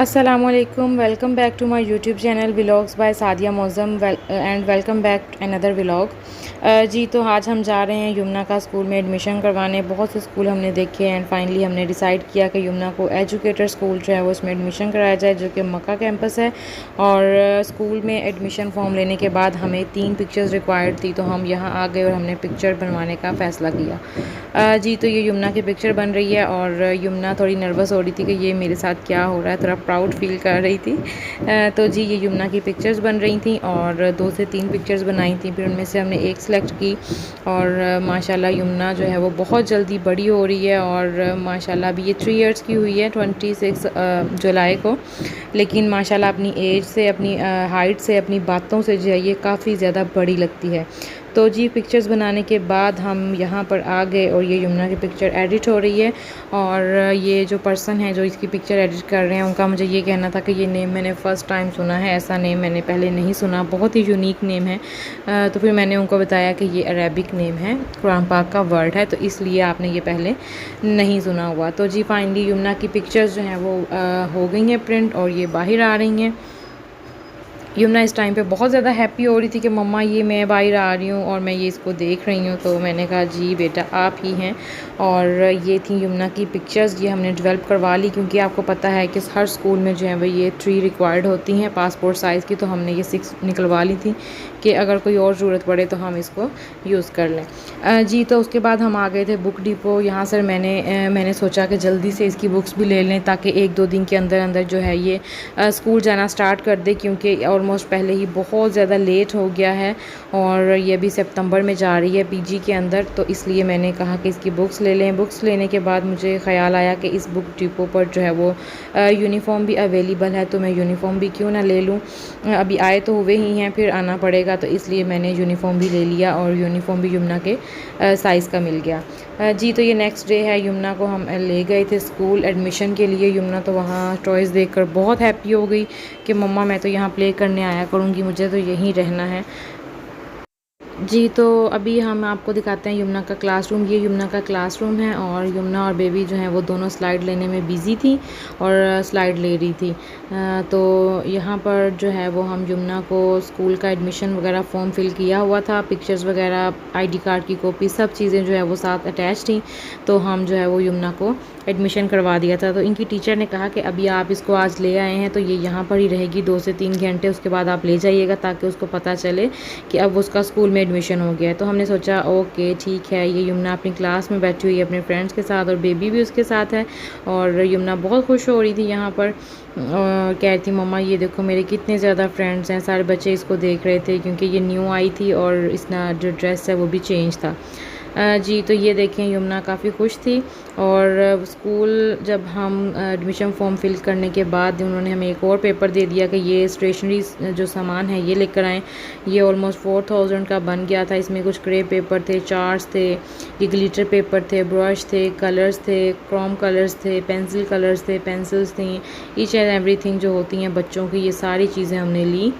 Assalamualaikum, welcome back to my YouTube channel Vlogs by Sadia Mauzam and welcome back another vlog. जी तो आज हम जा रहे हैं यमुना का स्कूल में एडमिशन करवाने। बहुत से स्कूल हमने देखे एंड फाइनली हमने डिसाइड किया कि यमुना को एजुकेटर स्कूल जो है वो उसमें एडमिशन कराया जाए, जो कि मक्का कैंपस है। और स्कूल में एडमिशन फॉर्म लेने के बाद हमें 3 पिक्चर्स रिक्वायर्ड थी, तो हम यहाँ आ गए और हमने पिक्चर बनवाने का फ़ैसला किया। जी तो ये यमुना की पिक्चर बन रही है और यमुना थोड़ी नर्वस हो रही थी कि ये मेरे साथ क्या हो रहा है, थोड़ा प्राउड फील कर रही थी। तो जी ये यमुना की पिक्चर्स बन रही थी और 2 से 3 पिक्चर्स बनाई थी, फिर उनमें से हमने एक सेलेक्ट की। और माशाल्लाह यमुना जो है वो बहुत जल्दी बड़ी हो रही है और माशाल्लाह अभी ये 3 इयर्स की हुई है 26 जुलाई को। लेकिन माशाल्लाह अपनी एज से, अपनी हाइट से, अपनी बातों से जो है ये काफ़ी ज़्यादा बड़ी लगती है। तो जी पिक्चर्स बनाने के बाद हम यहाँ पर आ गए और ये यमुना की पिक्चर एडिट हो रही है। और ये जो पर्सन है जो इसकी पिक्चर एडिट कर रहे हैं उनका मुझे ये कहना था कि ये नेम मैंने फ़र्स्ट टाइम सुना है, ऐसा नेम मैंने पहले नहीं सुना, बहुत ही यूनिक नेम है। तो फिर मैंने उनको बताया कि ये अरेबिक नेम है, कुरान पाक का वर्ड है, तो इसलिए आपने ये पहले नहीं सुना हुआ। तो जी फाइनली यमुना की पिक्चर्स जो हैं वो हो गई हैं प्रिंट और ये बाहर आ रही हैं। यमुना इस टाइम पे बहुत ज़्यादा हैप्पी हो रही थी कि मम्मा ये मैं बाहर आ रही हूँ और मैं ये इसको देख रही हूँ। तो मैंने कहा जी बेटा आप ही हैं। और ये थी यमुना की पिक्चर्स, ये हमने डेवलप करवा ली क्योंकि आपको पता है कि हर स्कूल में जो है वो ये 3 रिक्वायर्ड होती हैं पासपोर्ट साइज़ की, तो हमने ये 6 निकलवा ली थी कि अगर कोई और ज़रूरत पड़े तो हम इसको यूज़ कर लें। जी तो उसके बाद हम आ गए थे बुक डिपो। यहाँ से मैंने सोचा कि जल्दी से इसकी बुक्स भी ले लें ताकि 1-2 दिन के अंदर अंदर जो है ये स्कूल जाना स्टार्ट कर दे, क्योंकि ऑलमोस्ट पहले ही बहुत ज़्यादा लेट हो गया है और ये भी सितंबर में जा रही है पीजी के अंदर। तो इसलिए मैंने कहा कि इसकी बुक्स ले लें। बुक्स लेने के बाद मुझे ख़्याल आया कि इस बुक डिपो पर जो है वो यूनिफ़ॉर्म भी अवेलेबल है, तो मैं यूनिफ़ॉर्म भी क्यों ना ले लूँ। अभी आए तो हुए ही हैं, फिर आना पड़ेगा, तो इसलिए मैंने यूनिफ़ॉर्म भी ले लिया और यूनिफ़ॉर्म भी यमुना के साइज़ का मिल गया। जी तो ये नेक्स्ट डे है, यमुना को हम ले गए थे स्कूल एडमिशन के लिए। यमुना तो वहाँ टॉयज़ देखकर बहुत हैप्पी हो गई कि मम्मा मैं तो यहाँ प्ले करने आया करूँगी, मुझे तो यहीं रहना है। जी तो अभी हम आपको दिखाते हैं यमुना का क्लासरूम। ये यमुना का क्लासरूम है और यमुना और बेबी जो हैं वो दोनों स्लाइड लेने में बिज़ी थी और स्लाइड ले रही थी। तो यहाँ पर जो है वो हम यमुना को स्कूल का एडमिशन वगैरह फॉर्म फिल किया हुआ था, पिक्चर्स वगैरह, आईडी कार्ड की कॉपी, सब चीज़ें जो है वो साथ अटैच थी। तो हम जो है वो यमुना को एडमिशन करवा दिया था। तो इनकी टीचर ने कहा कि अभी आप इसको आज ले आए हैं तो ये यहाँ पर ही रहेगी 2 से 3 घंटे, उसके बाद आप ले जाइएगा ताकि उसको पता चले कि अब उसका स्कूल में एडमिशन हो गया है। तो हमने सोचा ओके ठीक है। ये यमुना अपनी क्लास में बैठी हुई है अपने फ्रेंड्स के साथ और बेबी भी उसके साथ है और यमुना बहुत खुश हो रही थी यहाँ पर और कह रही थी मम्मा ये देखो मेरे कितने ज़्यादा फ्रेंड्स हैं। सारे बच्चे इसको देख रहे थे क्योंकि ये न्यू आई थी और इसका जो ड्रेस है वो भी चेंज था। जी तो ये देखें यमुना काफ़ी खुश थी। और स्कूल जब हम एडमिशन फॉर्म फिल करने के बाद उन्होंने हमें एक और पेपर दे दिया कि ये स्टेशनरी जो सामान है ये लेकर आएँ। ये ऑलमोस्ट 4000 का बन गया था। इसमें कुछ क्रे पेपर थे, चार्ट्स थे, ये ग्लिटर पेपर थे, ब्रश थे, कलर्स थे, क्रोम कलर्स थे, पेंसिल कलर्स थे, पेंसिल्स थी, ईच एंड एवरीथिंग जो होती हैं बच्चों की, ये सारी चीज़ें हमने ली।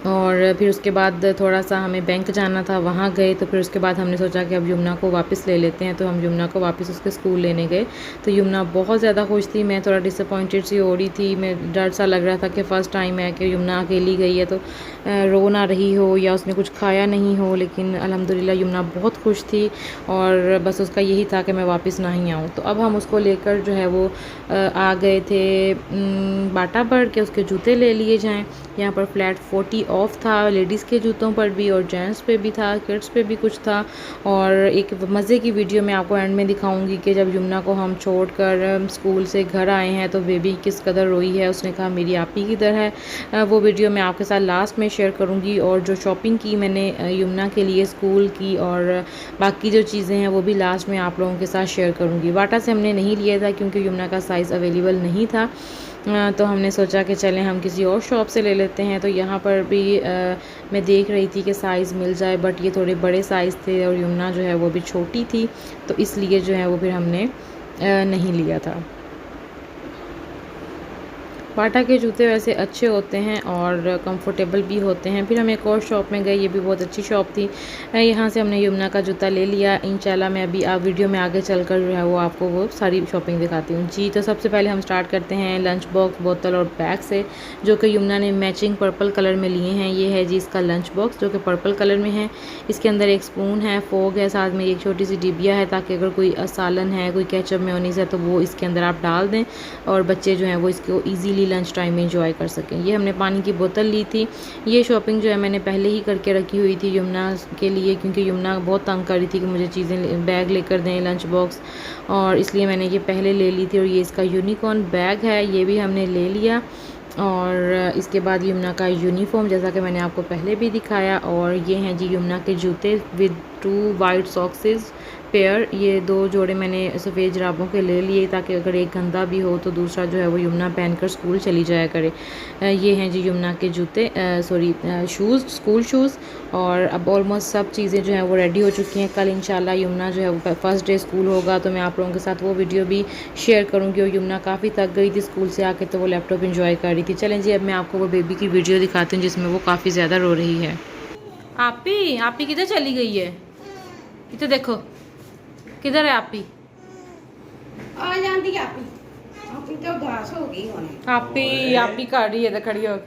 और फिर उसके बाद थोड़ा सा हमें बैंक जाना था, वहाँ गए। तो फिर उसके बाद हमने सोचा कि अब यमुना को वापस ले लेते हैं, तो हम यमुना को वापस उसके स्कूल लेने गए। तो यमुना बहुत ज़्यादा खुश थी, मैं थोड़ा डिसअपॉइंटेड सी हो रही थी। मैं डर सा लग रहा था कि फ़र्स्ट टाइम है कि यमुना अकेली गई है तो रो ना रही हो या उसने कुछ खाया नहीं हो। लेकिन अल्हम्दुलिल्लाह यमुना बहुत खुश थी और बस उसका यही था कि मैं वापस ना ही आऊँ। तो अब हम उसको लेकर जो है वो आ गए थे बाटा पर कि उसके जूते ले लिए जाएँ। यहाँ पर फ्लैट 40 ऑफ था, लेडीज़ के जूतों पर भी और जेंट्स पे भी था, किड्स पे भी कुछ था। और एक मज़े की वीडियो मैं आपको एंड में दिखाऊंगी कि जब यमुना को हम छोड़कर स्कूल से घर आए हैं तो बेबी किस कदर रोई है, उसने कहा मेरी आप ही किधर है। वो वीडियो मैं आपके साथ लास्ट में शेयर करूँगी। और जो शॉपिंग की मैंने यमुना के लिए स्कूल की और बाकी जो चीज़ें हैं वो भी लास्ट में आप लोगों के साथ शेयर करूँगी। बाटा से हमने नहीं लिया था क्योंकि यमुना का साइज़ अवेलेबल नहीं था। तो हमने सोचा कि चलें हम किसी और शॉप से ले लेते हैं। तो यहाँ पर भी मैं देख रही थी कि साइज़ मिल जाए, बट ये थोड़े बड़े साइज़ थे और यमुना जो है वो भी छोटी थी, तो इसलिए जो है वो फिर हमने नहीं लिया था। बाटा के जूते वैसे अच्छे होते हैं और कंफर्टेबल भी होते हैं। फिर हम एक और शॉप में गए, ये भी बहुत अच्छी शॉप थी। यहाँ से हमने यमुना का जूता ले लिया। इंशाल्लाह मैं अभी वीडियो में आगे चलकर जो है वो आपको वो सारी शॉपिंग दिखाती हूँ जी। तो सबसे पहले हम स्टार्ट करते हैं लंच बॉक्स, बोतल और बैग से, जो कि यमुना ने मैचिंग पर्पल कलर में लिए हैं। ये है जी इसका लंच बॉक्स जो कि पर्पल कलर में है। इसके अंदर एक स्पून है, फोग है, साथ में एक छोटी सी डिबिया है, ताकि अगर कोई सालन है, कोई केचप मेयोनीज़ है तो वो इसके अंदर आप डाल दें और बच्चे जो हैं वो इसको ईज़िली लंच टाइम में इंजॉय कर सकें। ये हमने पानी की बोतल ली थी। ये शॉपिंग जो है मैंने पहले ही करके रखी हुई थी यमुना के लिए, क्योंकि यमुना बहुत तंग कर रही थी कि मुझे चीज़ें बैग लेकर दें, लंच बॉक्स, और इसलिए मैंने ये पहले ले ली थी। और ये इसका यूनिकॉर्न बैग है, ये भी हमने ले लिया। और इसके बाद यमुना का यूनिफॉर्म, जैसा कि मैंने आपको पहले भी दिखाया। और ये हैं जी यमुना के जूते विद 2 वाइट सॉक्सेस पेयर। ये 2 जोड़े मैंने सफ़ेद जुराबों के ले लिए, ताकि अगर एक गंदा भी हो तो दूसरा जो है वो यमुना पहनकर स्कूल चली जाया करे। ये हैं जी यमुना के जूते, शूज़, स्कूल शूज़। और अब ऑलमोस्ट सब चीज़ें जो हैं वो रेडी हो चुकी हैं। कल इंशाल्लाह यमुना जो है वो फर्स्ट डे स्कूल होगा, तो मैं आप लोगों के साथ वो वीडियो भी शेयर करूँगी। और यमुना काफ़ी थक गई थी स्कूल से आके, तो वो लैपटॉप इंजॉय कर रही थी। चलें जी, अब मैं आपको वो बेबी की वीडियो दिखाती हूँ जिसमें वो काफ़ी ज़्यादा रो रही है। आपी किधर चली गई है? इधर देखो, किधर है आपी? आ जाती आपी, आपी तो उदास हो गई होने। आपी कर रही है तो खड़ी हो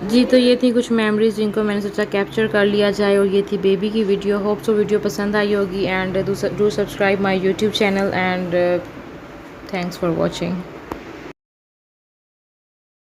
जी। तो ये थी कुछ मेमोरीज जिनको मैंने सोचा कैप्चर कर लिया जाए, और ये थी बेबी की वीडियो। होप सो वीडियो पसंद आई होगी, and do subscribe my YouTube channel, and thanks for watching.